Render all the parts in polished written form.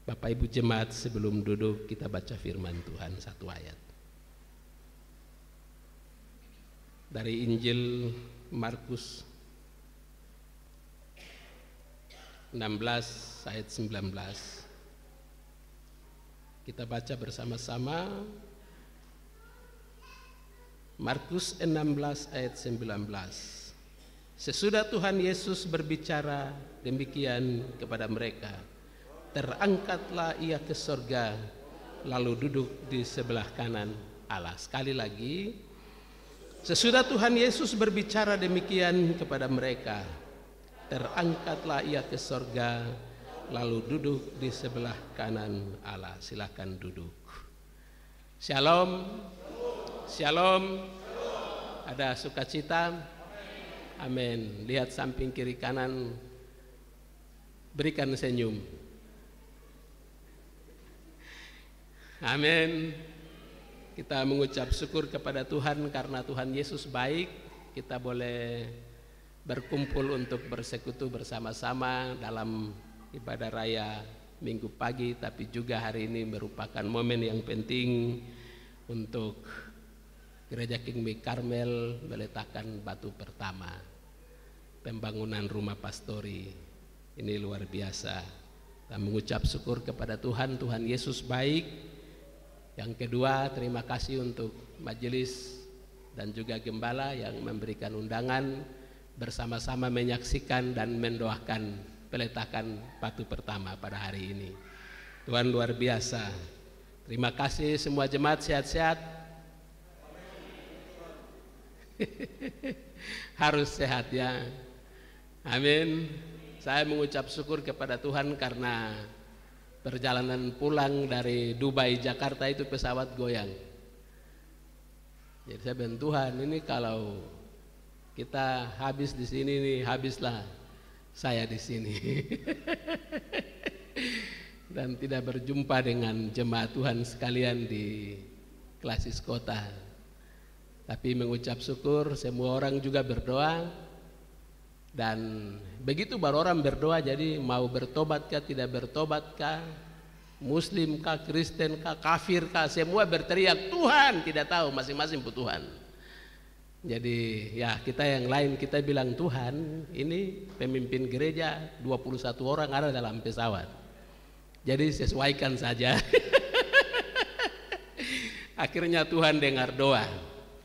Bapak Ibu jemaat, sebelum duduk kita baca firman Tuhan satu ayat. Dari Injil Markus 16 ayat 19. Kita baca bersama-sama. Markus 16 ayat 19. Sesudah Tuhan Yesus berbicara demikian kepada mereka, terangkatlah ia ke sorga, lalu duduk di sebelah kanan Allah. Sekali lagi, sesudah Tuhan Yesus berbicara demikian kepada mereka, terangkatlah ia ke sorga, lalu duduk di sebelah kanan Allah. Silakan duduk. Shalom. Shalom. Ada sukacita? Amin. Lihat samping kiri kanan, berikan senyum. Amin. Kita mengucap syukur kepada Tuhan karena Tuhan Yesus baik. Kita boleh berkumpul untuk bersekutu bersama-sama dalam ibadah raya Minggu pagi, tapi juga hari ini merupakan momen yang penting untuk Gereja Kingmi Karmel meletakkan batu pertama pembangunan rumah pastori. Ini luar biasa. Kita mengucap syukur kepada Tuhan, Tuhan Yesus baik. Yang kedua, terima kasih untuk majelis dan juga gembala yang memberikan undangan bersama-sama menyaksikan dan mendoakan peletakan batu pertama pada hari ini. Tuhan luar biasa. Terima kasih semua jemaat, sehat-sehat. Harus sehat ya. Amin. Saya mengucap syukur kepada Tuhan karena perjalanan pulang dari Dubai Jakarta itu pesawat goyang. Jadi saya bilang, Tuhan, ini kalau kita habis di sini nih, habislah saya di sini. Dan tidak berjumpa dengan jemaat Tuhan sekalian di Klasis Kota. Tapi mengucap syukur, semua orang juga berdoa. Dan begitu baru orang berdoa, jadi mau bertobatkah, tidak bertobatkah, Muslim kah, Kristen kah, kafir kah, semua berteriak Tuhan, tidak tahu masing-masing Tuhan. Jadi ya kita yang lain kita bilang Tuhan, ini pemimpin gereja 21 orang ada dalam pesawat. Jadi sesuaikan saja. Akhirnya Tuhan dengar doa.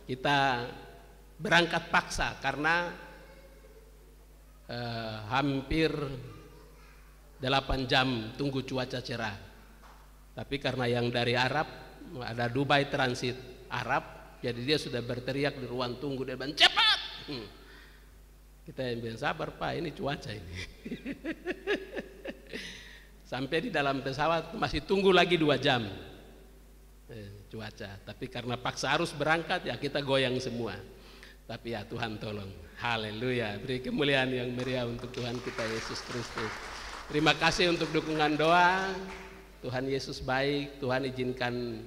Kita berangkat paksa karena hampir 8 jam tunggu cuaca cerah. Tapi karena yang dari Arab, ada Dubai transit Arab, jadi dia sudah berteriak di ruang tunggu, dia bilang cepat. Kita yang bilang sabar Pak, ini cuaca ini. Sampai di dalam pesawat masih tunggu lagi 2 jam cuaca. Tapi karena paksa harus berangkat, ya kita goyang semua. Tapi ya Tuhan tolong. Haleluya. Beri kemuliaan yang meriah untuk Tuhan kita Yesus Kristus. Terima kasih untuk dukungan doa. Tuhan Yesus baik. Tuhan izinkan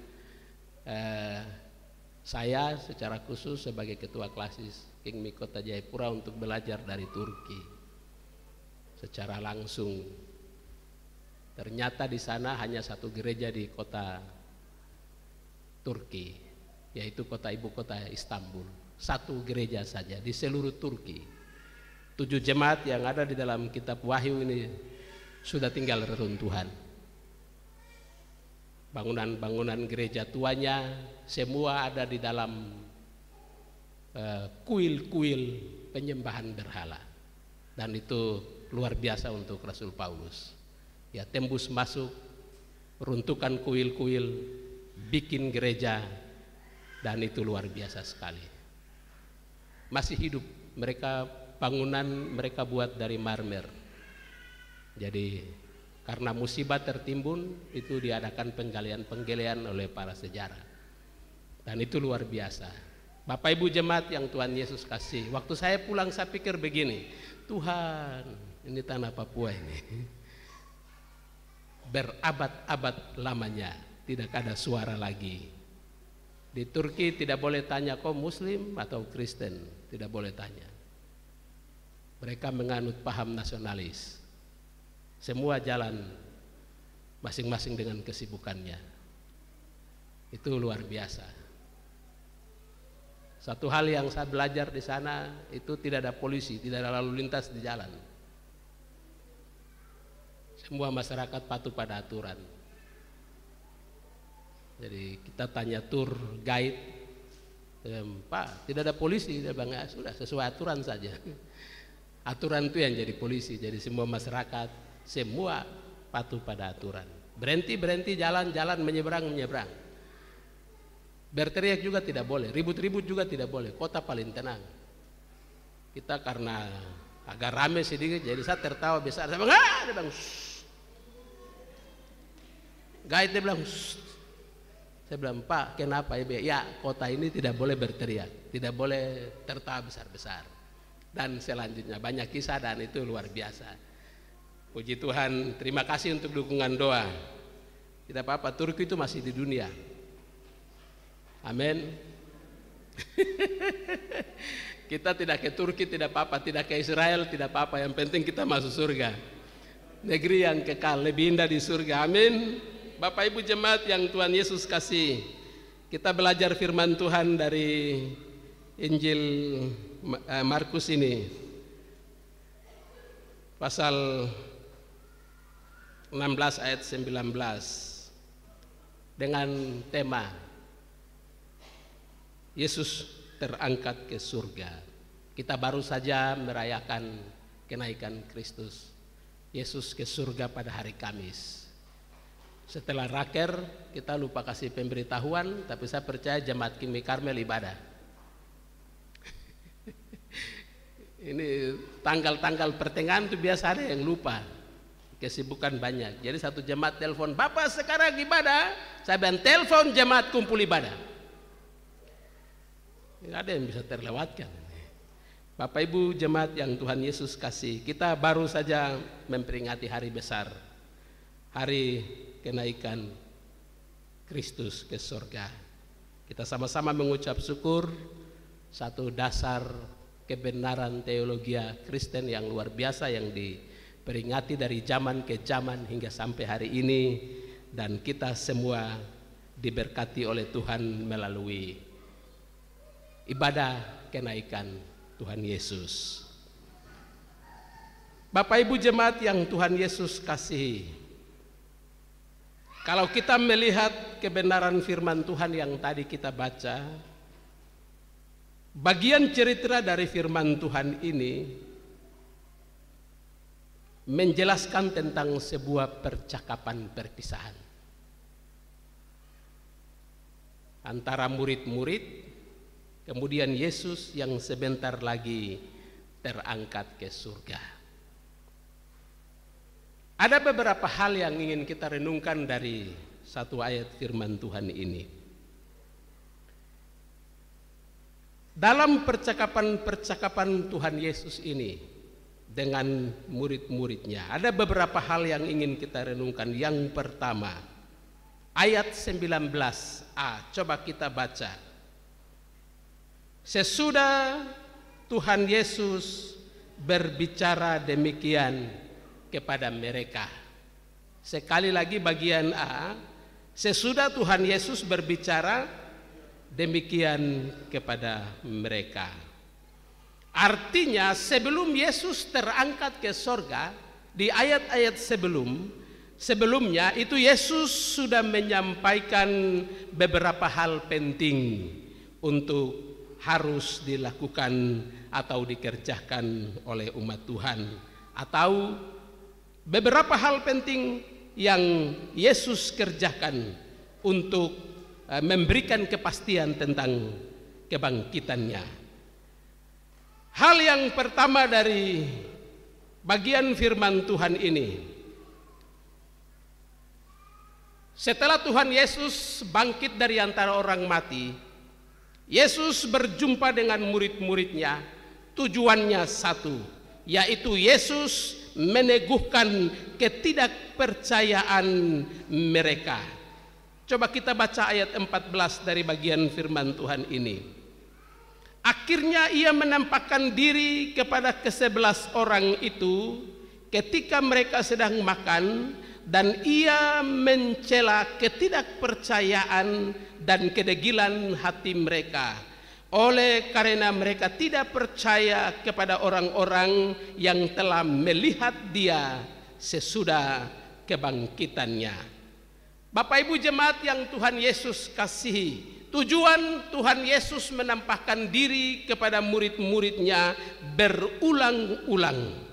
saya secara khusus sebagai ketua Klasis Kingmi Kota Jayapura untuk belajar dari Turki secara langsung. Ternyata di sana hanya satu gereja di kota Turki, yaitu kota ibu kota Istanbul. Satu gereja saja di seluruh Turki. 7 jemaat yang ada di dalam kitab Wahyu ini sudah tinggal reruntuhan. Bangunan-bangunan gereja tuanya semua ada di dalam kuil-kuil penyembahan berhala. Dan itu luar biasa untuk Rasul Paulus. Ya, tembus masuk, runtuhkan kuil-kuil, bikin gereja, dan itu luar biasa sekali. Masih hidup, mereka bangunan mereka buat dari marmer. Jadi karena musibah tertimbun, itu diadakan penggalian oleh para sejarah. Dan itu luar biasa. Bapak Ibu jemaat yang Tuhan Yesus kasih, waktu saya pulang saya pikir begini, Tuhan, ini tanah Papua ini berabad-abad lamanya tidak ada suara lagi. Di Turki tidak boleh tanya kau Muslim atau Kristen, tidak boleh tanya. Mereka menganut paham nasionalis. Semua jalan masing-masing dengan kesibukannya. Itu luar biasa. Satu hal yang saya belajar di sana, itu tidak ada polisi, tidak ada lalu lintas di jalan. Semua masyarakat patuh pada aturan. Jadi kita tanya tour guide, Pak, tidak ada polisi. Dia bilang, ya sudah, sesuai aturan saja. Aturan itu yang jadi polisi. Jadi semua masyarakat, semua patuh pada aturan. Berhenti, jalan, menyeberang. Berteriak juga tidak boleh, ribut-ribut juga tidak boleh. Kota paling tenang. Kita karena agak rame sedikit, jadi saya tertawa besar. Saya bilang, dia bilang, guide dia bilang, saya bilang, Pak, kenapa ya? Kota ini tidak boleh berteriak, tidak boleh tertawa besar-besar. Dan selanjutnya banyak kisah dan itu luar biasa. Puji Tuhan, terima kasih untuk dukungan doa. Tidak apa-apa, Turki itu masih di dunia. Amin. Kita tidak ke Turki tidak apa-apa, tidak ke Israel tidak apa-apa, yang penting kita masuk surga. Negeri yang kekal, lebih indah di surga. Amin. Bapak Ibu jemaat yang Tuhan Yesus kasih, kita belajar firman Tuhan dari Injil Markus ini, pasal 16 ayat 19, dengan tema Yesus terangkat ke surga. Kita baru saja merayakan kenaikan Kristus. Yesus ke surga pada hari Kamis. Setelah raker, kita lupa kasih pemberitahuan, tapi saya percaya jemaat Kimi Karmel ibadah. Ini tanggal-tanggal pertengahan itu biasa ada yang lupa, kesibukan banyak. Jadi satu jemaat telepon, Bapak sekarang ibadah, saya bilang telepon jemaat kumpul ibadah. Tidak ada yang bisa terlewatkan. Bapak Ibu jemaat yang Tuhan Yesus kasih, kita baru saja memperingati hari besar, hari kenaikan Kristus ke surga. Kita sama-sama mengucap syukur, satu dasar kebenaran teologi Kristen yang luar biasa yang diperingati dari zaman ke zaman hingga sampai hari ini, dan kita semua diberkati oleh Tuhan melalui ibadah kenaikan Tuhan Yesus. Bapak Ibu jemaat yang Tuhan Yesus kasihi, kalau kita melihat kebenaran firman Tuhan yang tadi kita baca, bagian cerita dari firman Tuhan ini menjelaskan tentang sebuah percakapan perpisahan antara murid-murid, kemudian Yesus yang sebentar lagi terangkat ke surga. Ada beberapa hal yang ingin kita renungkan dari satu ayat firman Tuhan ini. Dalam percakapan Tuhan Yesus ini dengan murid-muridnya, ada beberapa hal yang ingin kita renungkan. Yang pertama, ayat 19a, coba kita baca. Sesudah Tuhan Yesus berbicara demikian kepada mereka. Sekali lagi bagian A, sesudah Tuhan Yesus berbicara demikian kepada mereka. Artinya sebelum Yesus terangkat ke sorga, di ayat-ayat sebelumnya itu Yesus sudah menyampaikan beberapa hal penting untuk harus dilakukan atau dikerjakan oleh umat Tuhan, atau beberapa hal penting yang Yesus kerjakan untuk memberikan kepastian tentang kebangkitannya. Hal yang pertama dari bagian firman Tuhan ini, setelah Tuhan Yesus bangkit dari antara orang mati, Yesus berjumpa dengan murid-muridnya. Tujuannya satu, yaitu Yesus meneguhkan ketidakpercayaan mereka. Coba kita baca ayat 14 dari bagian firman Tuhan ini. Akhirnya ia menampakkan diri kepada ke-11 orang itu ketika mereka sedang makan, dan ia mencela ketidakpercayaan dan kedegilan hati mereka, oleh karena mereka tidak percaya kepada orang-orang yang telah melihat dia sesudah kebangkitannya. Bapak Ibu jemaat yang Tuhan Yesus kasihi, tujuan Tuhan Yesus menampakkan diri kepada murid-muridnya berulang-ulang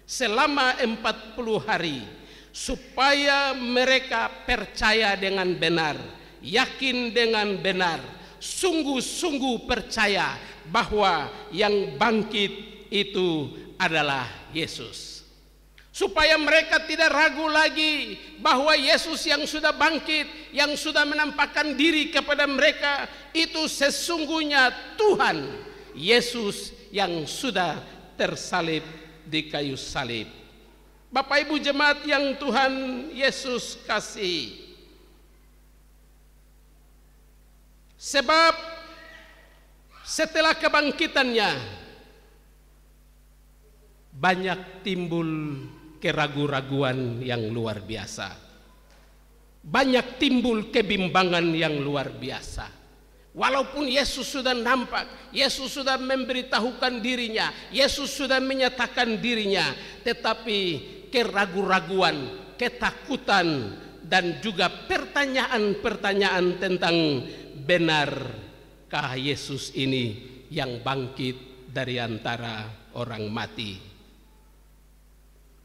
selama 40 hari, supaya mereka percaya dengan benar, yakin dengan benar, sungguh-sungguh percaya bahwa yang bangkit itu adalah Yesus. Supaya mereka tidak ragu lagi bahwa Yesus yang sudah bangkit, yang sudah menampakkan diri kepada mereka, itu sesungguhnya Tuhan Yesus yang sudah tersalib di kayu salib. Bapak Ibu jemaat yang Tuhan Yesus kasihi, sebab setelah kebangkitannya banyak timbul keraguan-raguan yang luar biasa, banyak timbul kebimbangan yang luar biasa. Walaupun Yesus sudah nampak, Yesus sudah memberitahukan dirinya, Yesus sudah menyatakan dirinya, tetapi keraguan-raguan, ketakutan, dan juga pertanyaan-pertanyaan tentang benarkah Yesus ini yang bangkit dari antara orang mati.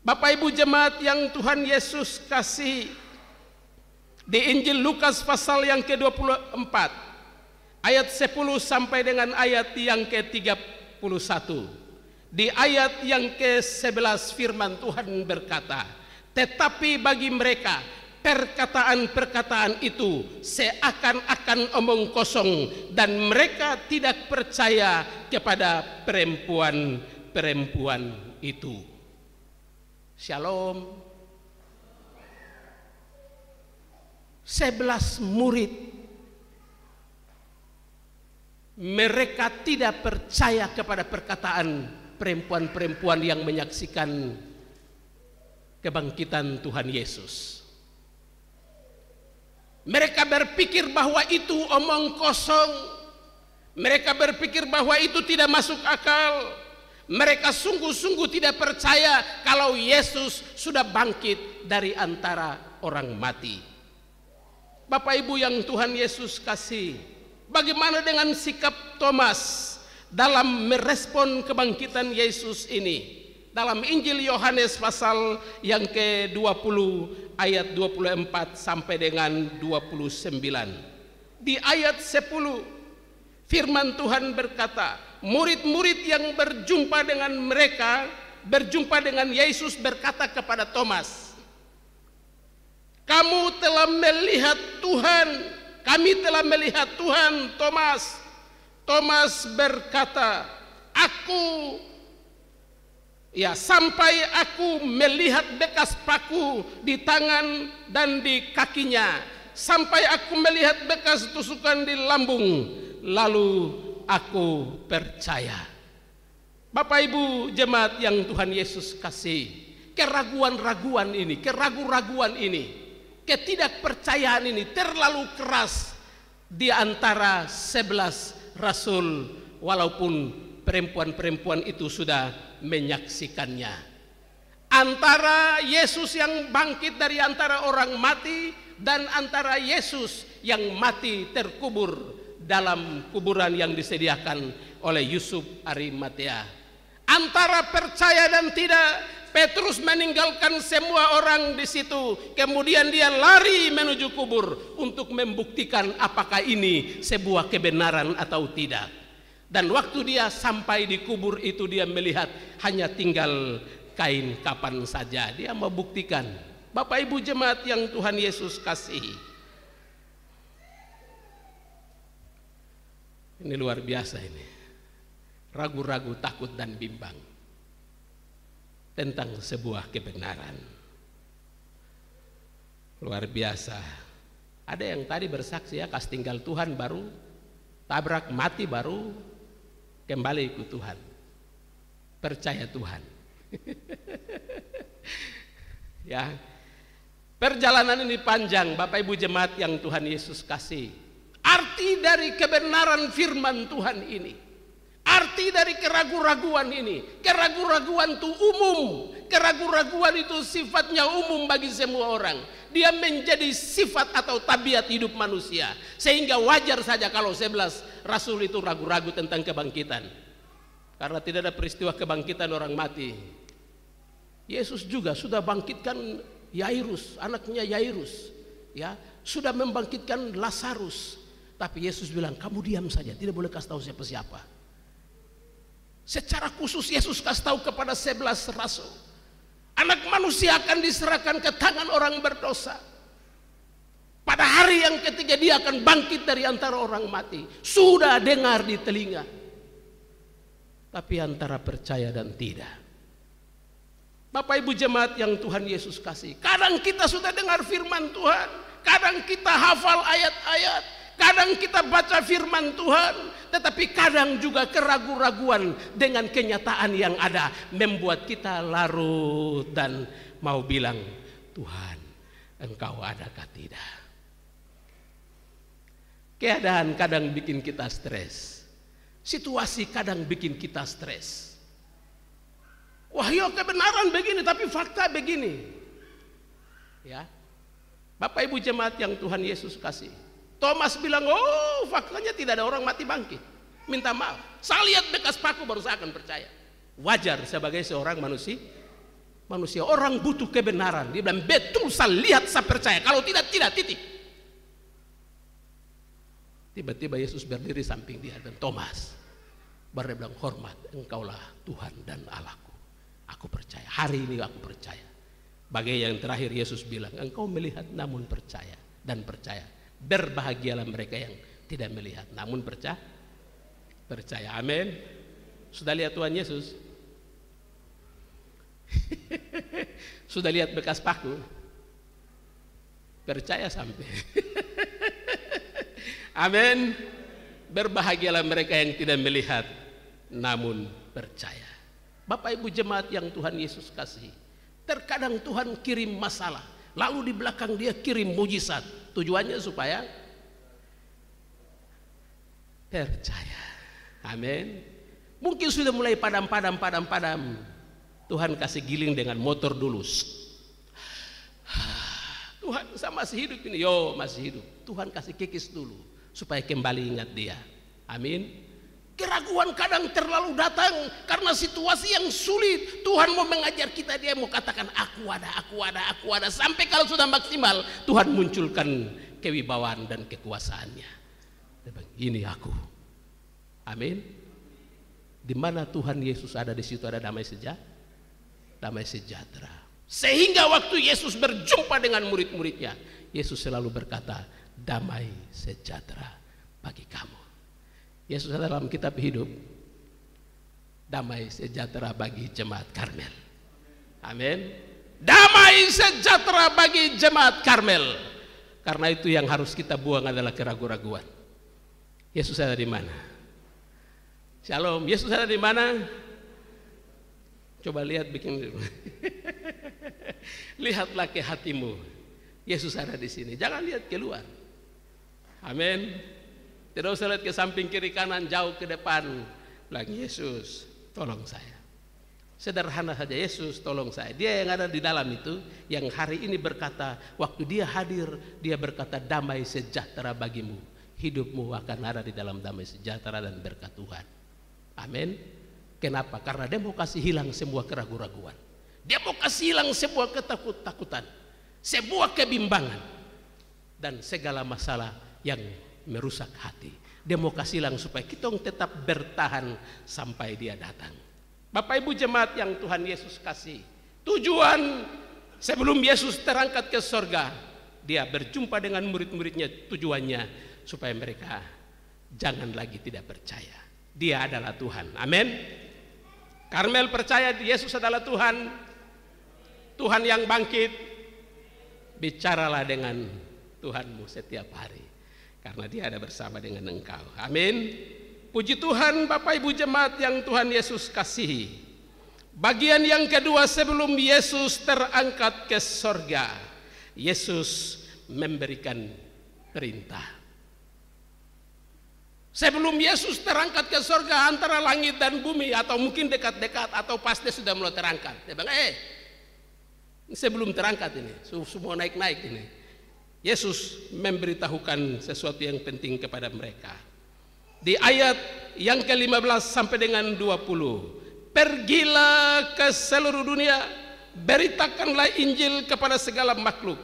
Bapak Ibu jemaat yang Tuhan Yesus kasih, di Injil Lukas pasal yang ke-24 ayat 10 sampai dengan ayat yang ke-31, di ayat yang ke-11 firman Tuhan berkata, tetapi bagi mereka perkataan-perkataan itu seakan-akan omong kosong, dan mereka tidak percaya kepada perempuan-perempuan itu. Shalom. 11 murid, mereka tidak percaya kepada perkataan perempuan-perempuan yang menyaksikan kebangkitan Tuhan Yesus. Mereka berpikir bahwa itu omong kosong. Mereka berpikir bahwa itu tidak masuk akal. Mereka sungguh-sungguh tidak percaya kalau Yesus sudah bangkit dari antara orang mati. Bapak Ibu yang Tuhan Yesus kasih, bagaimana dengan sikap Thomas dalam merespon kebangkitan Yesus ini? Dalam Injil Yohanes pasal yang ke-20 ayat 24 sampai dengan 29. Di ayat 10 firman Tuhan berkata, murid-murid yang berjumpa dengan mereka, berjumpa dengan Yesus berkata kepada Thomas, kamu telah melihat Tuhan, kami telah melihat Tuhan, Thomas. Thomas berkata, sampai aku melihat bekas paku di tangan dan di kakinya, sampai aku melihat bekas tusukan di lambung, lalu aku percaya. Bapak Ibu jemaat yang Tuhan Yesus kasih, keraguan-raguan ini, keraguan-raguan ini, ketidakpercayaan ini terlalu keras di antara 11 rasul, walaupun perempuan-perempuan itu sudah menyaksikannya. Antara Yesus yang bangkit dari antara orang mati dan antara Yesus yang mati terkubur dalam kuburan yang disediakan oleh Yusuf Arimatea. Antara percaya dan tidak, Petrus meninggalkan semua orang di situ, kemudian dia lari menuju kubur untuk membuktikan apakah ini sebuah kebenaran atau tidak. Dan waktu dia sampai di kubur itu, dia melihat hanya tinggal kain kapan saja. Dia mau buktikan. Bapak Ibu jemaat yang Tuhan Yesus kasihi, ini luar biasa ini. Ragu-ragu, takut dan bimbang tentang sebuah kebenaran. Luar biasa. Ada yang tadi bersaksi ya, kas tinggal Tuhan baru tabrak mati, baru kembali ikut Tuhan, percaya Tuhan. Ya, Perjalanan ini panjang, Bapak Ibu jemaat yang Tuhan Yesus kasih. Arti dari kebenaran firman Tuhan ini, arti dari keraguan-raguan ini, keraguan-raguan itu umum, keraguan-raguan itu sifatnya umum bagi semua orang. Dia menjadi sifat atau tabiat hidup manusia, sehingga wajar saja kalau 11 rasul itu ragu-ragu tentang kebangkitan, karena tidak ada peristiwa kebangkitan orang mati. Yesus juga sudah bangkitkan Yairus, anaknya Yairus, ya, sudah membangkitkan Lazarus. Tapi Yesus bilang, kamu diam saja, tidak boleh kasih tahu siapa-siapa. Secara khusus Yesus kasih tahu kepada 11 rasul, anak manusia akan diserahkan ke tangan orang berdosa. Pada hari yang ketiga dia akan bangkit dari antara orang mati. Sudah dengar di telinga, tapi antara percaya dan tidak. Bapak Ibu jemaat yang Tuhan Yesus kasih, kadang kita sudah dengar firman Tuhan, kadang kita hafal ayat-ayat, kadang kita baca firman Tuhan, tetapi kadang juga keraguan-raguan dengan kenyataan yang ada membuat kita larut dan mau bilang, Tuhan, Engkau adakah tidak? Keadaan kadang bikin kita stres, situasi kadang bikin kita stres. Wah, ya kebenaran begini, tapi fakta begini. Ya, Bapak Ibu jemaat yang Tuhan Yesus kasih, Thomas bilang, oh faktanya tidak ada orang mati bangkit. Minta maaf, saya lihat bekas paku baru saya akan percaya. Wajar sebagai seorang manusia, orang butuh kebenaran. Dia bilang, betul saya lihat, saya percaya. Kalau tidak, tidak, titik. Tiba-tiba Yesus berdiri samping dia dan Thomas baru dia bilang, hormat, Engkaulah Tuhan dan Allahku. Aku percaya, hari ini aku percaya. Bagai yang terakhir Yesus bilang, engkau melihat namun percaya dan percaya. Berbahagialah mereka yang tidak melihat namun percaya. Amin. Sudah lihat Tuhan Yesus? Sudah lihat bekas paku? Percaya sampai. Amin. Berbahagialah mereka yang tidak melihat namun percaya. Bapak Ibu jemaat yang Tuhan Yesus kasih, terkadang Tuhan kirim masalah, lalu di belakang dia kirim mujizat. Tujuannya supaya percaya. Amin. Mungkin sudah mulai padam. Tuhan kasih giling dengan motor dulu. Tuhan, saya masih hidup ini. Yo, masih hidup. Tuhan kasih kikis dulu supaya kembali ingat dia. Amin. Keraguan kadang terlalu datang karena situasi yang sulit. Tuhan mau mengajar kita, dia mau katakan aku ada. Sampai kalau sudah maksimal, Tuhan munculkan kewibawaan dan kekuasaannya. Ini aku. Amin. Di mana Tuhan Yesus ada, di situ ada damai sejahtera. Sehingga waktu Yesus berjumpa dengan murid-muridnya, Yesus selalu berkata, damai sejahtera bagi kamu. Yesus dalam kitab hidup, damai sejahtera bagi jemaat Karmel. Amin. Damai sejahtera bagi jemaat Karmel. Karena itu yang harus kita buang adalah keraguan-raguan. Yesus ada di mana? Shalom. Yesus ada di mana? Coba lihat, bikin dulu. Lihatlah ke hatimu. Yesus ada di sini. Jangan lihat keluar. Amin. Tidak usah lihat ke samping, kiri, kanan, jauh ke depan. Bilang, Yesus tolong saya. Sederhana saja, Yesus tolong saya. Dia yang ada di dalam itu, yang hari ini berkata, waktu dia hadir, dia berkata, damai sejahtera bagimu. Hidupmu akan ada di dalam damai sejahtera dan berkat Tuhan. Amin. Kenapa? Karena dia mau kasih hilang semua keraguan-raguan. Dia mau kasih hilang semua ketakutan, sebuah kebimbangan, dan segala masalah yang merusak hati. Dia mau kasih hilang supaya kita tetap bertahan sampai dia datang. Bapak Ibu jemaat yang Tuhan Yesus kasih, tujuan sebelum Yesus terangkat ke sorga, dia berjumpa dengan murid-muridnya. Tujuannya supaya mereka jangan lagi tidak percaya. Dia adalah Tuhan. Amin. Karmel percaya Yesus adalah Tuhan, Tuhan yang bangkit. Bicaralah dengan Tuhanmu setiap hari, karena dia ada bersama dengan engkau. Amin. Puji Tuhan. Bapak Ibu jemaat yang Tuhan Yesus kasihi, bagian yang kedua sebelum Yesus terangkat ke sorga, Yesus memberikan perintah. Sebelum Yesus terangkat ke surga antara langit dan bumi, atau mungkin dekat-dekat, atau pas dia sudah mulai terangkat, dia bilang, sebelum terangkat ini, semua naik-naik ini, Yesus memberitahukan sesuatu yang penting kepada mereka. Di ayat yang ke-15 sampai dengan 20, pergilah ke seluruh dunia, beritakanlah Injil kepada segala makhluk.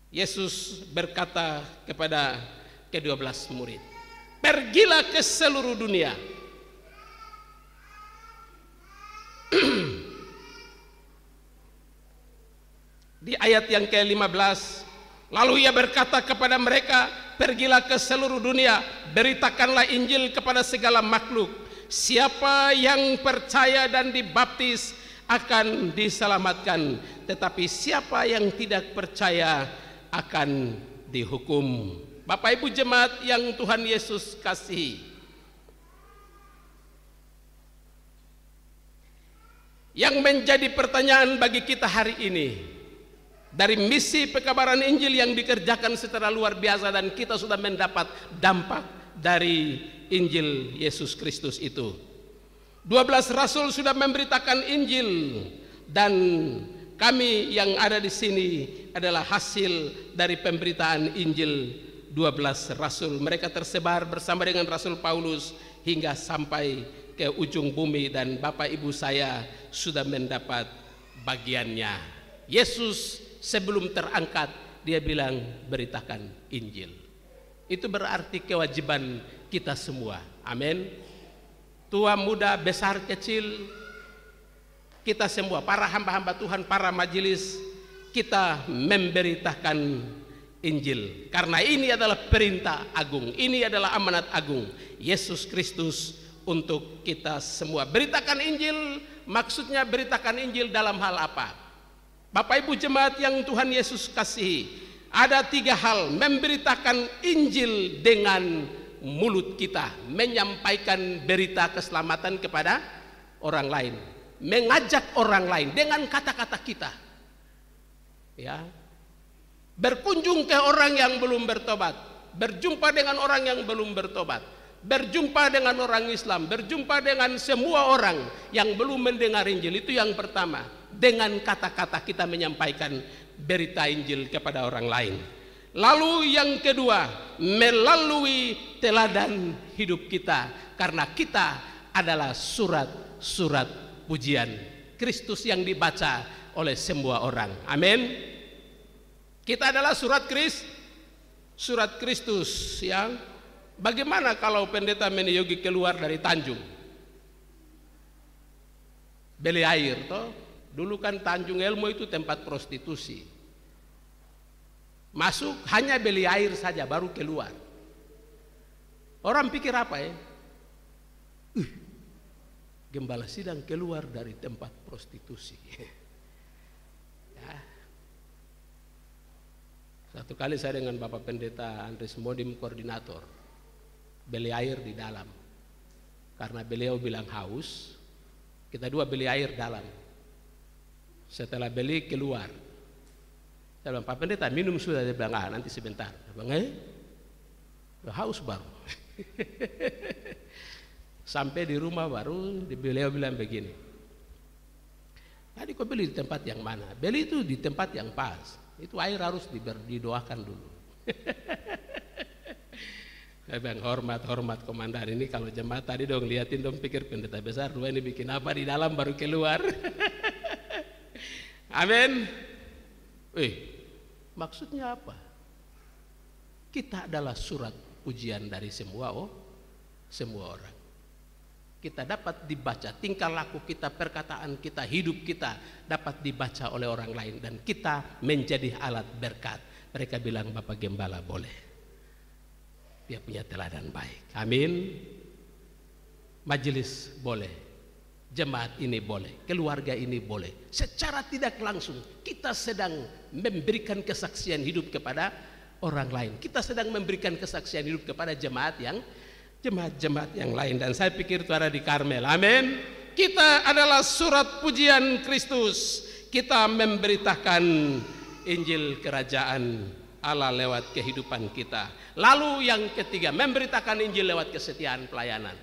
Yesus berkata kepada ke-12 murid, pergilah ke seluruh dunia. Di ayat yang ke-15, lalu ia berkata kepada mereka, pergilah ke seluruh dunia, beritakanlah Injil kepada segala makhluk. Siapa yang percaya dan dibaptis akan diselamatkan, tetapi siapa yang tidak percaya akan dihukum. Bapak Ibu jemaat yang Tuhan Yesus kasihi, yang menjadi pertanyaan bagi kita hari ini, dari misi pekabaran Injil yang dikerjakan secara luar biasa, dan kita sudah mendapat dampak dari Injil Yesus Kristus itu. 12 rasul sudah memberitakan Injil, dan kami yang ada di sini adalah hasil dari pemberitaan Injil 12 rasul. Mereka tersebar bersama dengan Rasul Paulus hingga sampai ke ujung bumi, dan Bapak Ibu saya sudah mendapat bagiannya. Yesus sebelum terangkat, dia bilang beritakan Injil. Itu berarti kewajiban kita semua. Amin. Tua, muda, besar, kecil, kita semua, para hamba-hamba Tuhan, para majelis, kita memberitakan Injil. Karena ini adalah perintah agung, ini adalah amanat agung Yesus Kristus untuk kita semua. Beritakan Injil, maksudnya beritakan Injil dalam hal apa? Bapak Ibu jemaat yang Tuhan Yesus kasihi, ada 3 hal. Memberitakan Injil dengan mulut kita, menyampaikan berita keselamatan kepada orang lain, mengajak orang lain dengan kata-kata kita, ya, berkunjung ke orang yang belum bertobat, berjumpa dengan orang yang belum bertobat, berjumpa dengan orang Islam, berjumpa dengan semua orang yang belum mendengar Injil. Itu yang pertama, dengan kata-kata kita menyampaikan berita Injil kepada orang lain. Lalu yang kedua, melalui teladan hidup kita, karena kita adalah surat-surat pujian Kristus yang dibaca oleh semua orang. Amin. Kita adalah surat Kristus, ya. Bagaimana kalau pendeta Meni Yogi keluar dari Tanjung, beli air toh? Dulu kan Tanjung Elmo itu tempat prostitusi. Masuk hanya beli air saja baru keluar. Orang pikir apa ya? Gembala sidang keluar dari tempat prostitusi. Ya. Satu kali saya dengan Bapak Pendeta Andres Modim, koordinator, beli air di dalam. Karena beliau bilang haus, kita dua beli air dalam. Setelah beli keluar, saya bilang, Pak Pendeta minum sudah? Dia bilang, nanti sebentar. Saya bilang, haus baru. Sampai di rumah baru beliau bilang begini, tadi kau beli di tempat yang mana? Beli itu di tempat yang pas, itu air harus didoakan dulu. Saya bilang, hormat komandan, ini kalau jemaat tadi dong liatin dong, pikir pendeta besar dua ini bikin apa di dalam baru keluar. Amin. Maksudnya apa? Kita adalah surat pujian dari semua orang. Kita dapat dibaca, tingkah laku kita, perkataan kita, hidup kita dapat dibaca oleh orang lain, dan kita menjadi alat berkat. Mereka bilang, Bapak Gembala boleh, dia punya teladan baik. Amin. Majelis boleh, jemaat ini boleh, keluarga ini boleh. Secara tidak langsung kita sedang memberikan kesaksian hidup kepada orang lain. Kita sedang memberikan kesaksian hidup kepada jemaat yang lain. Dan saya pikir itu ada di Karmel. Amin. Kita adalah surat pujian Kristus. Kita memberitakan Injil kerajaan Allah lewat kehidupan kita. Lalu yang ketiga, memberitakan Injil lewat kesetiaan pelayanan.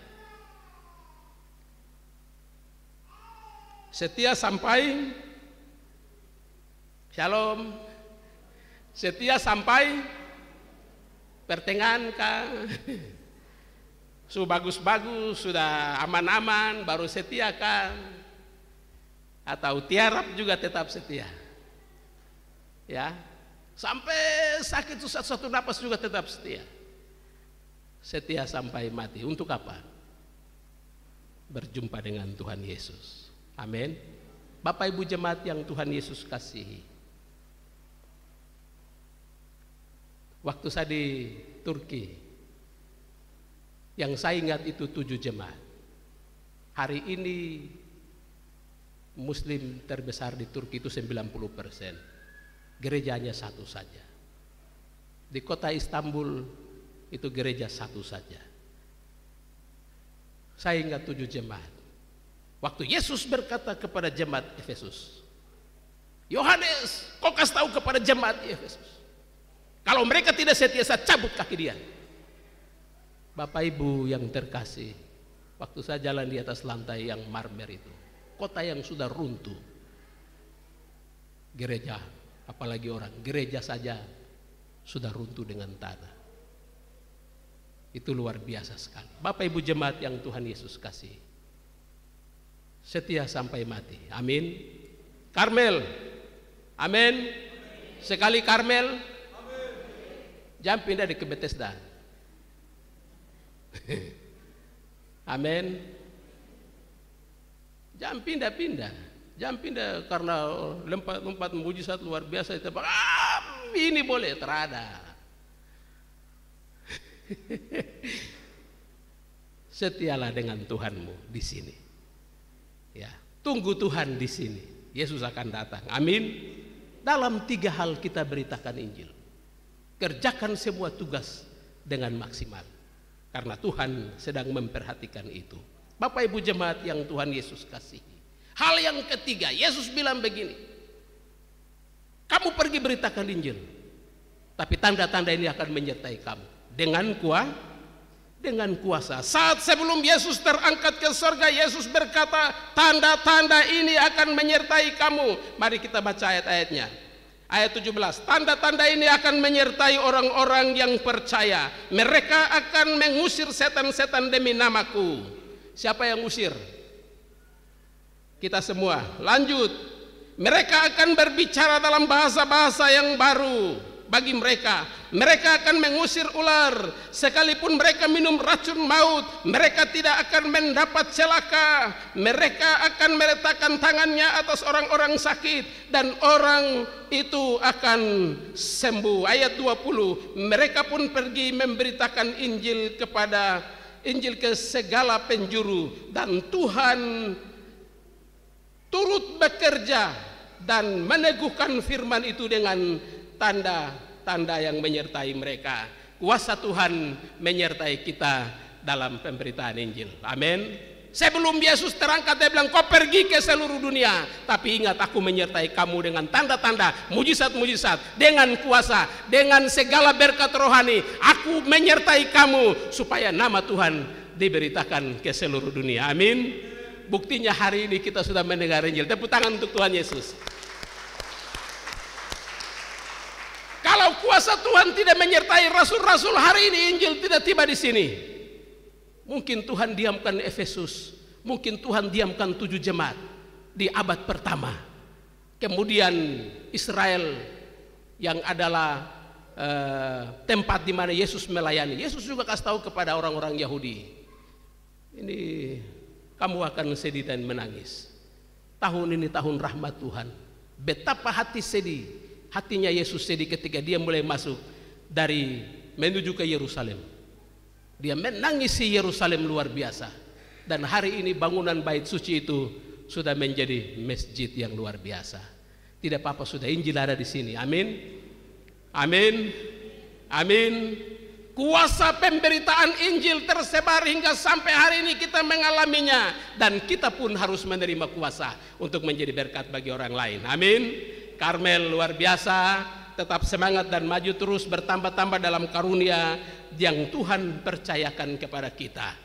Setia sampai shalom, setia sampai pertengahan kah? Sudah bagus-bagus, sudah aman-aman, baru setia kah? Atau tiarap juga tetap setia? Ya, sampai sakit susah satu napas juga tetap setia. Setia sampai mati. Untuk apa? Berjumpa dengan Tuhan Yesus. Amin. Bapak Ibu jemaat yang Tuhan Yesus kasihi, waktu saya di Turki, yang saya ingat itu 7 jemaat. Hari ini Muslim terbesar di Turki itu 90%. Gerejanya 1 saja. Di kota Istanbul itu gereja 1 saja. Saya ingat 7 jemaat. Waktu Yesus berkata kepada jemaat Efesus, Yohanes, kau kasih tahu kepada jemaat Efesus, kalau mereka tidak setia, saya cabut kaki dia. Bapak Ibu yang terkasih, waktu saya jalan di atas lantai yang marmer itu, kota yang sudah runtuh, gereja, apalagi orang, gereja saja sudah runtuh dengan tanah. Itu luar biasa sekali. Bapak Ibu jemaat yang Tuhan Yesus kasih, setia sampai mati. Amin. Karmel. Amin. Sekali Karmel. Jangan pindah di Bethesda. Amin. Jangan pindah-pindah. Jangan pindah karena lompat mujizat luar biasa itu. Ini boleh terada. Setialah dengan Tuhanmu di sini. Ya, tunggu Tuhan di sini. Yesus akan datang. Amin. Dalam 3 hal kita beritakan Injil. Kerjakan semua tugas dengan maksimal, karena Tuhan sedang memperhatikan itu. Bapak Ibu jemaat yang Tuhan Yesus kasihi. Hal yang ketiga, Yesus bilang begini, kamu pergi beritakan Injil, tapi tanda-tanda ini akan menyertai kamu dengan kuasa. Saat sebelum Yesus terangkat ke surga, Yesus berkata, tanda-tanda ini akan menyertai kamu. Mari kita baca ayat-ayatnya. Ayat 17, tanda-tanda ini akan menyertai orang-orang yang percaya. Mereka akan mengusir setan-setan demi namaku. Siapa yang usir? Kita semua. Lanjut, mereka akan berbicara dalam bahasa-bahasa yang baru. Bagi mereka akan mengusir ular, sekalipun mereka minum racun maut, mereka tidak akan mendapat celaka. Mereka akan meletakkan tangannya atas orang-orang sakit dan orang itu akan sembuh. Ayat 20, mereka pun pergi memberitakan Injil ke segala penjuru, dan Tuhan turut bekerja dan meneguhkan firman itu dengan tanda-tanda yang menyertai mereka. Kuasa Tuhan menyertai kita dalam pemberitaan Injil. Amin. Sebelum Yesus terangkat, dia bilang, kau pergi ke seluruh dunia, tapi ingat, aku menyertai kamu dengan tanda-tanda, mujizat-mujizat, dengan kuasa, dengan segala berkat rohani. Aku menyertai kamu supaya nama Tuhan diberitakan ke seluruh dunia. Amin. Buktinya hari ini kita sudah mendengar Injil. Tepuk tangan untuk Tuhan Yesus. Kalau kuasa Tuhan tidak menyertai rasul-rasul, hari ini Injil tidak tiba di sini. Mungkin Tuhan diamkan Efesus, mungkin Tuhan diamkan 7 jemaat di abad pertama. Kemudian Israel yang adalah tempat di mana Yesus melayani. Yesus juga kasih tahu kepada orang-orang Yahudi, ini kamu akan sedih dan menangis. Tahun ini tahun rahmat Tuhan. Betapa hatinya Yesus sedih ketika dia mulai masuk dari menuju ke Yerusalem. Dia menangisi Yerusalem luar biasa. Dan hari ini bangunan bait suci itu sudah menjadi masjid yang luar biasa. Tidak apa-apa, sudah Injil ada di sini. Amin. Amin. Amin. Kuasa pemberitaan Injil tersebar hingga sampai hari ini kita mengalaminya, dan kita pun harus menerima kuasa untuk menjadi berkat bagi orang lain. Amin. Karmel luar biasa, tetap semangat dan maju terus bertambah-tambah dalam karunia yang Tuhan percayakan kepada kita.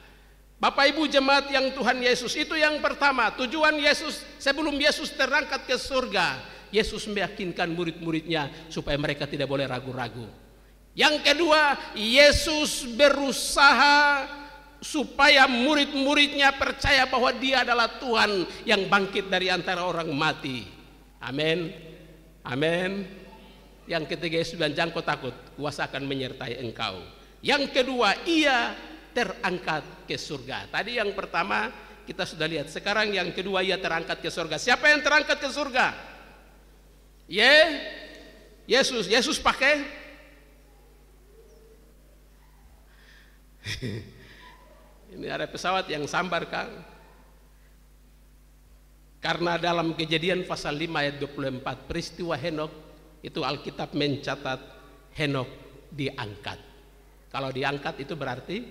Bapak Ibu jemaat yang Tuhan Yesus, itu yang pertama, tujuan Yesus sebelum Yesus terangkat ke surga. Yesus meyakinkan murid-muridnya supaya mereka tidak boleh ragu-ragu. Yang kedua, Yesus berusaha supaya murid-muridnya percaya bahwa Dia adalah Tuhan yang bangkit dari antara orang mati. Amin. Amin. Yang ketiga, Yesus bilang, jangan kau takut, kuasa akan menyertai engkau. Yang kedua, Ia terangkat ke surga. Tadi yang pertama kita sudah lihat. Sekarang yang kedua, Ia terangkat ke surga. Siapa yang terangkat ke surga? Yesus. Yesus pakai ini ada pesawat yang sambar kan? Karena dalam Kejadian pasal 5 ayat 24 peristiwa Henokh itu Alkitab mencatat Henokh diangkat. Kalau diangkat itu berarti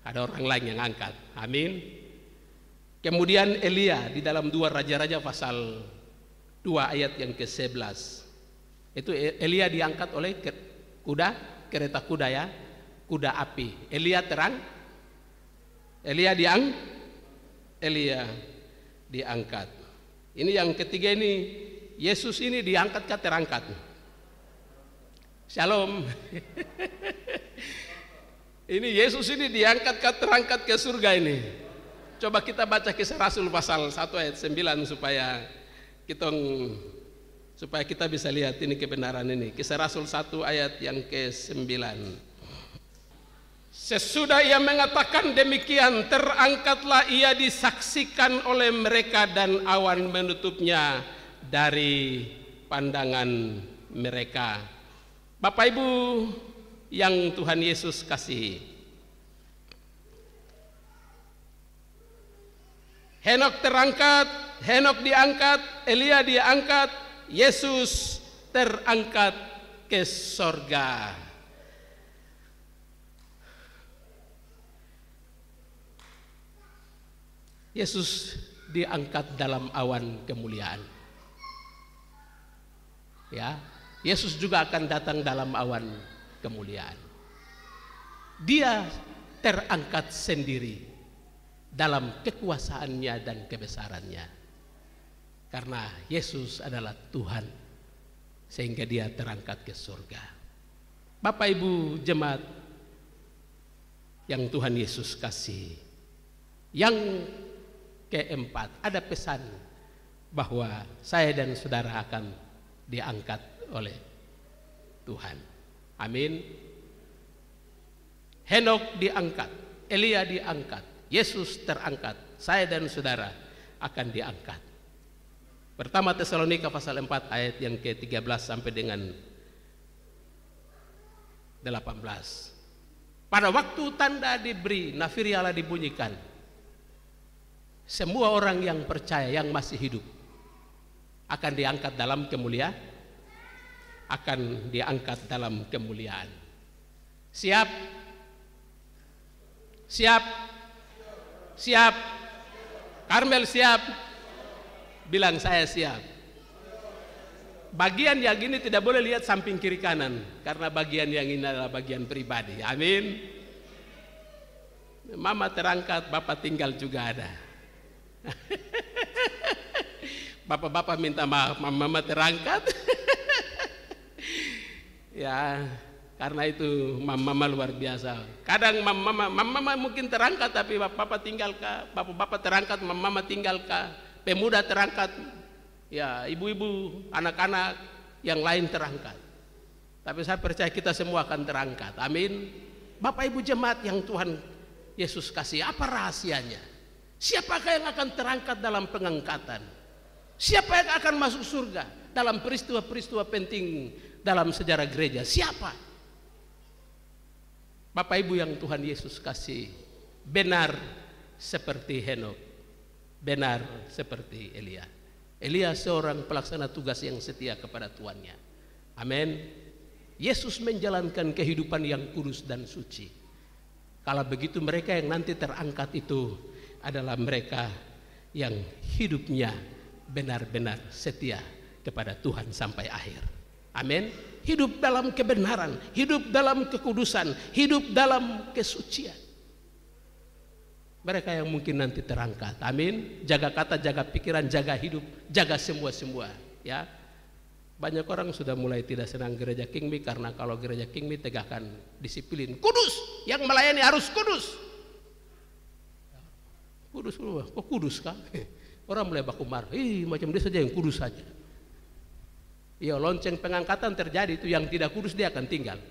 ada orang lain yang angkat. Amin. Kemudian Elia di dalam 2 Raja-Raja pasal 2 ayat yang ke-11. Itu Elia diangkat oleh kereta kuda ya, kuda api. Elia diangkat. Ini yang ketiga ini, Yesus ini diangkat kah terangkat? Shalom. Ini Yesus ini diangkat kah terangkat ke surga ini? Coba kita baca Kisah Rasul pasal 1 ayat 9 supaya kita bisa lihat ini kebenaran ini. Kisah Rasul 1 ayat yang ke-9. Sesudah Ia mengatakan demikian, terangkatlah Ia disaksikan oleh mereka dan awan menutupnya dari pandangan mereka. Bapak Ibu yang Tuhan Yesus kasihi, Henokh terangkat, Henokh diangkat, Elia diangkat, Yesus terangkat ke sorga. Yesus diangkat dalam awan kemuliaan. Ya, Yesus juga akan datang dalam awan kemuliaan. Dia terangkat sendiri dalam kekuasaannya dan kebesarannya. Karena Yesus adalah Tuhan, sehingga Dia terangkat ke surga. Bapak Ibu jemaat yang Tuhan Yesus kasih, yang keempat, ada pesan bahwa saya dan saudara akan diangkat oleh Tuhan. Amin. Henokh diangkat, Elia diangkat, Yesus terangkat, saya dan saudara akan diangkat. Pertama Tesalonika pasal 4 ayat yang ke-13 sampai dengan 18. Pada waktu tanda diberi, nafiri Allah dibunyikan, semua orang yang percaya, yang masih hidup akan diangkat dalam kemuliaan, akan diangkat dalam kemuliaan. Siap? Siap? Siap? Karmel siap? Bilang saya siap. Bagian yang ini tidak boleh lihat samping kiri kanan, karena bagian yang ini adalah bagian pribadi. Amin. Mama terangkat, Bapak tinggal juga ada. Bapak-bapak minta maaf, mama terangkat. Ya, karena itu mama luar biasa. Kadang mama mungkin terangkat, tapi bapak tinggal kah? Bapak-bapak terangkat, mama tinggal kah? Pemuda terangkat, ya ibu-ibu, anak-anak yang lain terangkat. Tapi saya percaya kita semua akan terangkat. Amin. Bapak Ibu jemaat yang Tuhan Yesus kasih, apa rahasianya? Siapakah yang akan terangkat dalam pengangkatan? Siapa yang akan masuk surga dalam peristiwa-peristiwa penting dalam sejarah gereja? Siapa? Bapak Ibu yang Tuhan Yesus kasih, benar seperti Henokh, benar seperti Elia. Elia seorang pelaksana tugas yang setia kepada tuannya. Amin. Yesus menjalankan kehidupan yang kudus dan suci. Kalau begitu mereka yang nanti terangkat itu adalah mereka yang hidupnya benar-benar setia kepada Tuhan sampai akhir. Amin. Hidup dalam kebenaran, hidup dalam kekudusan, hidup dalam kesucian. Mereka yang mungkin nanti terangkat, amin. Jaga kata, jaga pikiran, jaga hidup, jaga semua-semua, ya. Banyak orang sudah mulai tidak senang gereja Kingmi karena kalau gereja Kingmi tegakkan disiplin kudus, yang melayani harus kudus. Kudus, kok kudus kah? Orang mulai baku marah, macam dia saja yang kudus saja. Ya, lonceng pengangkatan terjadi itu, yang tidak kudus dia akan tinggal.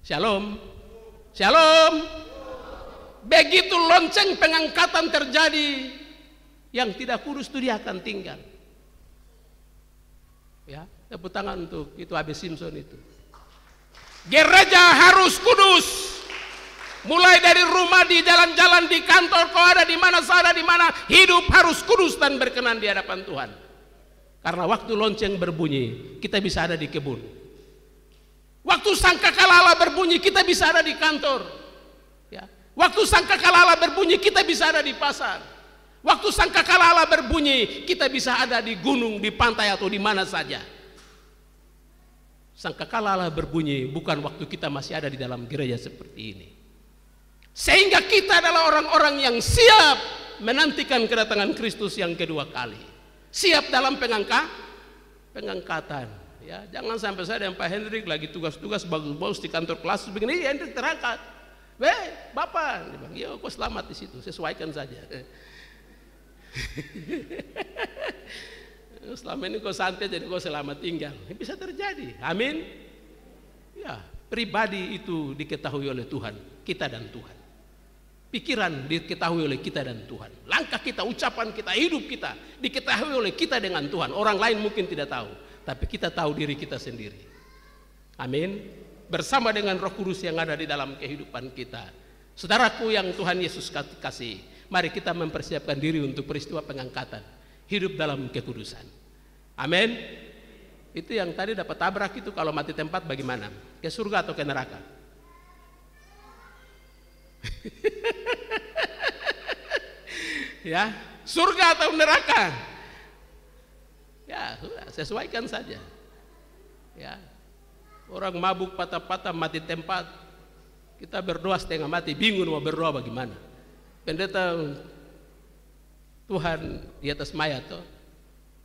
Shalom, shalom. Begitu lonceng pengangkatan terjadi, yang tidak kudus itu dia akan tinggal. Ya, tepuk tangan untuk itu Abe Simpson itu. Gereja harus kudus. Mulai dari rumah, di jalan-jalan, di kantor, kau ada di mana, saya ada di mana, hidup harus kudus dan berkenan di hadapan Tuhan. Karena waktu lonceng berbunyi, kita bisa ada di kebun. Waktu sangkakala berbunyi, kita bisa ada di kantor. Ya. Waktu sangkakala berbunyi, kita bisa ada di pasar. Waktu sangkakala berbunyi, kita bisa ada di gunung, di pantai, atau di mana saja. Sangkakala berbunyi bukan waktu kita masih ada di dalam gereja seperti ini. Sehingga kita adalah orang-orang yang siap menantikan kedatangan Kristus yang kedua kali. Siap dalam pengangkatan. Ya, jangan sampai saya dan Pak Hendrik lagi tugas-tugas bagus-bagus di kantor kelas begini, Hendrik terangkat. Bapak, dia bilang, ya kau selamat di situ, sesuaikan saja. Selama ini kau santai jadi kau selamat tinggal. Bisa terjadi, amin. Ya, pribadi itu diketahui oleh Tuhan, kita dan Tuhan. Pikiran diketahui oleh kita dan Tuhan. Langkah kita, ucapan kita, hidup kita diketahui oleh kita dengan Tuhan. Orang lain mungkin tidak tahu, tapi kita tahu diri kita sendiri. Amin. Bersama dengan Roh Kudus yang ada di dalam kehidupan kita. Saudaraku yang Tuhan Yesus kasih, mari kita mempersiapkan diri untuk peristiwa pengangkatan. Hidup dalam kekudusan. Amin. Itu yang tadi dapat tabrak itu, kalau mati tempat bagaimana? Ke surga atau ke neraka? Ya, surga atau neraka? Ya, sudah, sesuaikan saja. Ya. Orang mabuk patah-patah mati tempat, kita berdoa setengah mati, bingung mau berdoa bagaimana. Pendeta, Tuhan di atas mayat toh,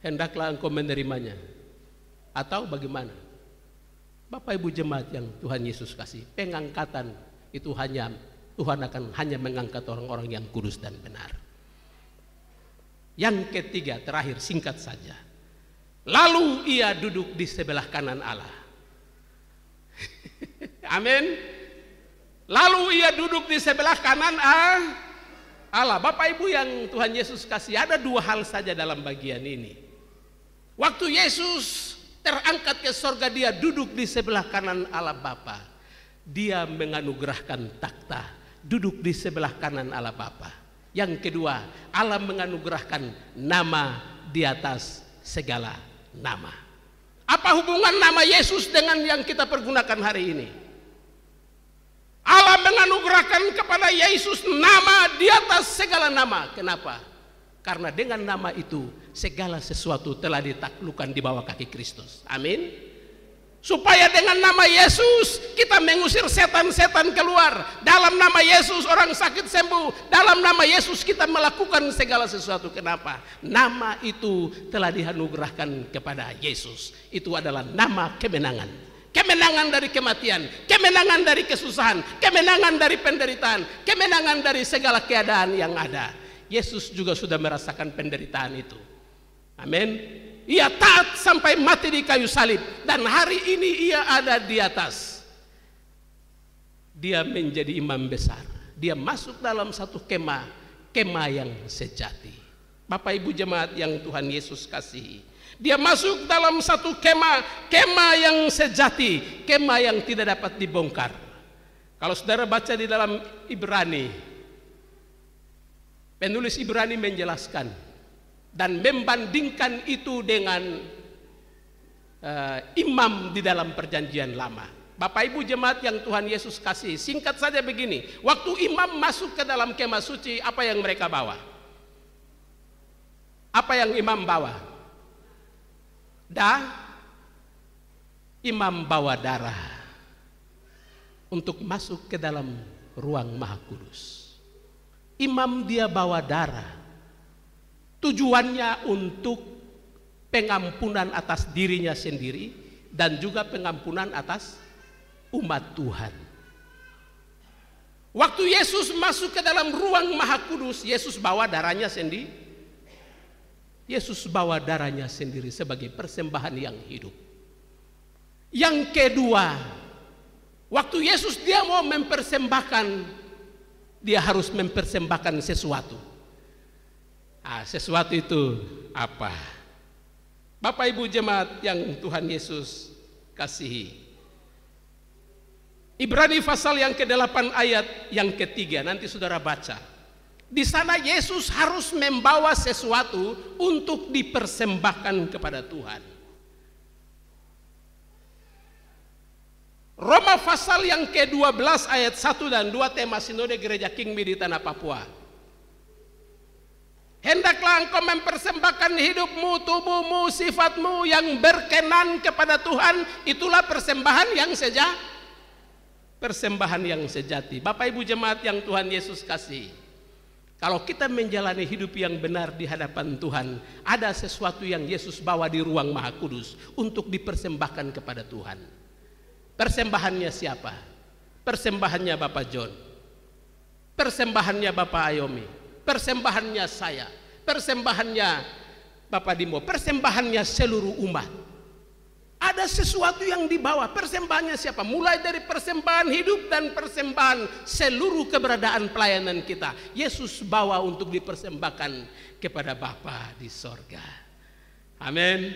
hendaklah engkau menerimanya. Atau bagaimana? Bapak Ibu jemaat yang Tuhan Yesus kasih, pengangkatan itu Tuhan akan hanya mengangkat orang-orang yang kudus dan benar. Yang ketiga, terakhir, singkat saja. Lalu ia duduk di sebelah kanan Allah. Amin. Lalu ia duduk di sebelah kanan Allah. Bapak Ibu yang Tuhan Yesus kasih, ada dua hal saja dalam bagian ini. Waktu Yesus terangkat ke sorga, dia duduk di sebelah kanan Allah Bapa. Dia menganugerahkan takhta, duduk di sebelah kanan Allah Bapa. Yang kedua, Allah menganugerahkan nama di atas segala nama. Apa hubungan nama Yesus dengan yang kita pergunakan hari ini? Allah menganugerahkan kepada Yesus nama di atas segala nama. Kenapa? Karena dengan nama itu segala sesuatu telah ditaklukkan di bawah kaki Kristus. Amin. Supaya dengan nama Yesus kita mengusir setan-setan keluar. Dalam nama Yesus orang sakit sembuh. Dalam nama Yesus kita melakukan segala sesuatu. Kenapa? Nama itu telah dianugerahkan kepada Yesus. Itu adalah nama kemenangan. Kemenangan dari kematian, kemenangan dari kesusahan, kemenangan dari penderitaan, kemenangan dari segala keadaan yang ada. Yesus juga sudah merasakan penderitaan itu. Amin. Ia taat sampai mati di kayu salib, dan hari ini ia ada di atas. Dia menjadi imam besar. Dia masuk dalam satu kemah yang sejati. Bapak Ibu jemaat yang Tuhan Yesus kasihi, dia masuk dalam satu kemah yang sejati, kemah yang tidak dapat dibongkar. Kalau saudara baca di dalam Ibrani, penulis Ibrani menjelaskan dan membandingkan itu dengan imam di dalam perjanjian lama. Bapak Ibu jemaat yang Tuhan Yesus kasih, singkat saja begini, waktu imam masuk ke dalam kemah suci, apa yang mereka bawa? Apa yang imam bawa? Imam bawa darah untuk masuk ke dalam ruang Maha Kudus. Imam dia bawa darah, tujuannya untuk pengampunan atas dirinya sendiri dan juga pengampunan atas umat Tuhan. Waktu Yesus masuk ke dalam ruang Maha Kudus, Yesus bawa darahnya sendiri. Yesus bawa darahnya sendiri sebagai persembahan yang hidup. Yang kedua, waktu Yesus dia mau mempersembahkan, dia harus mempersembahkan sesuatu. Sesuatu itu apa? Bapak Ibu jemaat yang Tuhan Yesus kasihi, Ibrani pasal yang ke-8 ayat yang ke-3, nanti saudara baca. Di sana Yesus harus membawa sesuatu untuk dipersembahkan kepada Tuhan. Roma pasal yang ke-12 ayat 1 dan 2, tema sinode gereja Kingmi di tanah Papua. Hendaklah engkau mempersembahkan hidupmu, tubuhmu, sifatmu yang berkenan kepada Tuhan. Itulah persembahan yang sejati. Bapak Ibu jemaat yang Tuhan Yesus kasih, kalau kita menjalani hidup yang benar di hadapan Tuhan, ada sesuatu yang Yesus bawa di ruang Maha Kudus untuk dipersembahkan kepada Tuhan. Persembahannya siapa? Persembahannya Bapak John, persembahannya Bapak Ayomi, persembahannya saya, persembahannya Bapak Dimo, persembahannya seluruh umat. Ada sesuatu yang dibawa. Persembahannya siapa? Mulai dari persembahan hidup dan persembahan seluruh keberadaan pelayanan kita, Yesus bawa untuk dipersembahkan kepada Bapa di sorga. Amin.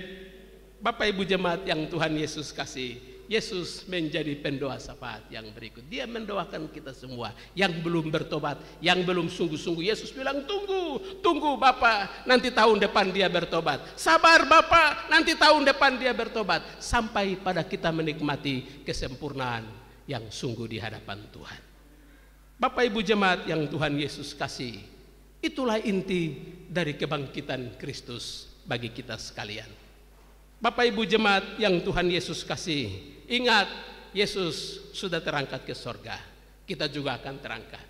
Bapak Ibu jemaat yang Tuhan Yesus kasih, Yesus menjadi pendoa syafaat yang berikut. Dia mendoakan kita semua yang belum bertobat, yang belum sungguh-sungguh. Yesus bilang, tunggu Bapak, nanti tahun depan dia bertobat. Sabar Bapak, nanti tahun depan dia bertobat. Sampai pada kita menikmati kesempurnaan yang sungguh di hadapan Tuhan. Bapak Ibu jemaat yang Tuhan Yesus kasih, itulah inti dari kebangkitan Kristus bagi kita sekalian. Bapak Ibu jemaat yang Tuhan Yesus kasih, ingat, Yesus sudah terangkat ke sorga. Kita juga akan terangkat.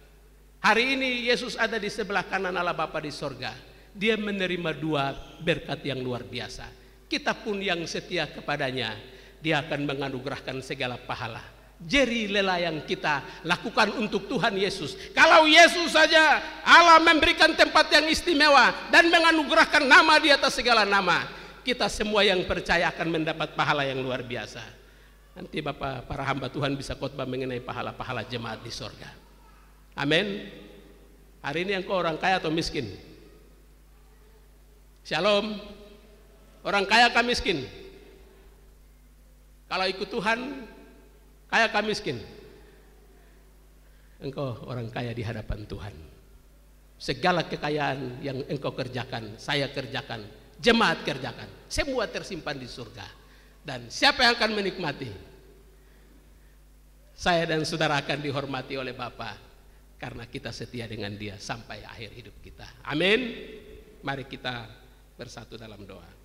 Hari ini Yesus ada di sebelah kanan Allah Bapa di sorga. Dia menerima 2 berkat yang luar biasa. Kita pun yang setia kepadanya, dia akan menganugerahkan segala pahala. Jeri lela yang kita lakukan untuk Tuhan Yesus. Kalau Yesus saja Allah memberikan tempat yang istimewa dan menganugerahkan nama di atas segala nama, kita semua yang percaya akan mendapat pahala yang luar biasa. Nanti Bapak, para hamba Tuhan bisa khotbah mengenai pahala-pahala jemaat di sorga. Amin. Hari ini engkau orang kaya atau miskin? Shalom. Orang kaya kah miskin? Kalau ikut Tuhan, kaya kah miskin? Engkau orang kaya di hadapan Tuhan. Segala kekayaan yang engkau kerjakan, saya kerjakan, jemaat kerjakan, semua tersimpan di surga. Dan siapa yang akan menikmati? Saya dan saudara akan dihormati oleh Bapa, karena kita setia dengan Dia sampai akhir hidup kita. Amin. Mari kita bersatu dalam doa.